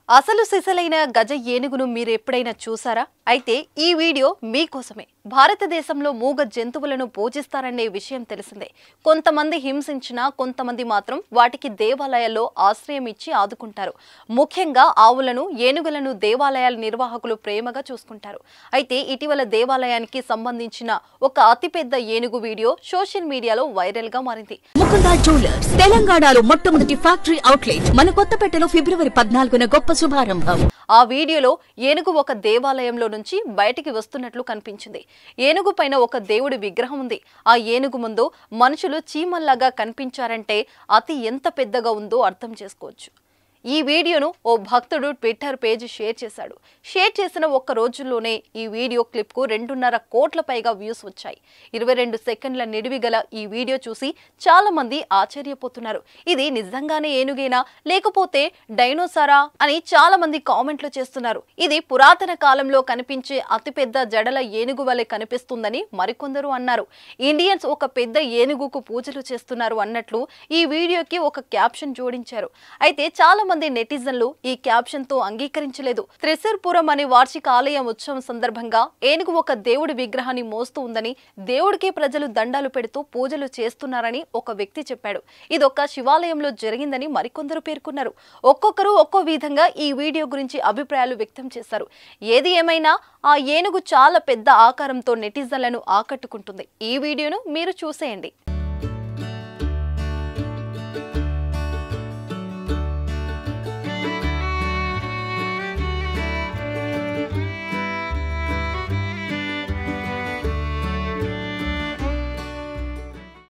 అసలు సిసలైన గజ ఏనుగును మీరు ఎప్పుడైనా చూసారా? అయితే ఈ వీడియో మీకోసమే. భారతదేశంలో మూగ జంతువులను పూజిస్తారనే విషయం తెలిసిందే. కొంతమంది హింసించినా కొంతమంది మాత్రం వాటికి దేవాలయాల్లో ఆశ్రయం ఇచ్చి ఆదుకుంటారు. ముఖ్యంగా ఆవులను, ఏనుగులను దేవాలయాల నిర్వాహకులు ప్రేమగా చూసుకుంటారు. అయితే ఇటీవల దేవాలయానికి సంబంధించిన ఒక అతిపెద్ద ఏనుగు వీడియో సోషల్ మీడియాలో వైరల్ గా మారింది. ముకుందా జ్యువెలర్స్ తెలంగాణలో మొట్టమొదటి ఫ్యాక్టరీ అవుట్లెట్ మన కొత్తపేటలో ఫిబ్రవరి 14న గొప్ప శుభారంభం. ఆ వీడియోలో ఏనుగు ఒక దేవాలయంలో నుంచి బయటికి వస్తున్నట్లు కనిపించింది. ఏనుగు పైన ఒక దేవుడి విగ్రహం ఉంది. ఆ ఏనుగు ముందు మనుషులు చీమల్లాగా కనిపించారంటే అతి ఎంత పెద్దగా ఉందో అర్థం చేసుకోవచ్చు. ఈ వీడియోను ఓ భక్తుడు ట్విట్టర్ పేజ్ షేర్ చేశాడు. షేర్ చేసిన ఒక్క రోజుల్లోనే ఈ వీడియో క్లిప్కు 2.5 కోట్ల పైగా వ్యూస్ వచ్చాయి. 22 సెకండ్ల నిడివి గల ఈ వీడియో చూసి చాలా మంది ఆశ్చర్యపోతున్నారు. ఇది నిజంగానే ఏనుగేనా లేకపోతే డైనోసారా అని చాలా మంది కామెంట్లు చేస్తున్నారు. ఇది పురాతన కాలంలో కనిపించే అతిపెద్ద జడల ఏనుగు వలె కనిపిస్తుందని మరికొందరు అన్నారు. ఇండియన్స్ ఒక పెద్ద ఏనుగుకు పూజలు చేస్తున్నారు అన్నట్లు ఈ వీడియోకి ఒక క్యాప్షన్ జోడించారు. అయితే చాలా మంది నెటిజన్లు ఈ క్యాప్షన్ తో అంగీకరించలేదు. త్రిశూర్పురం అనే వార్షిక ఆలయ ఉత్సవం సందర్భంగా ఏనుగు ఒక దేవుడి విగ్రహాన్ని మోస్తూ ఉందని, దేవుడికే ప్రజలు దండాలు పెడుతూ పూజలు చేస్తున్నారని ఒక వ్యక్తి చెప్పాడు. ఇదొక శివాలయంలో జరిగిందని మరికొందరు పేర్కొన్నారు. ఒక్కొక్కరు ఒక్కో విధంగా ఈ వీడియో గురించి అభిప్రాయాలు వ్యక్తం చేశారు. ఏది ఏమైనా ఆ ఏనుగు చాలా పెద్ద ఆకారంతో నెటిజన్లను ఆకట్టుకుంటుంది. ఈ వీడియోను మీరు చూసేయండి.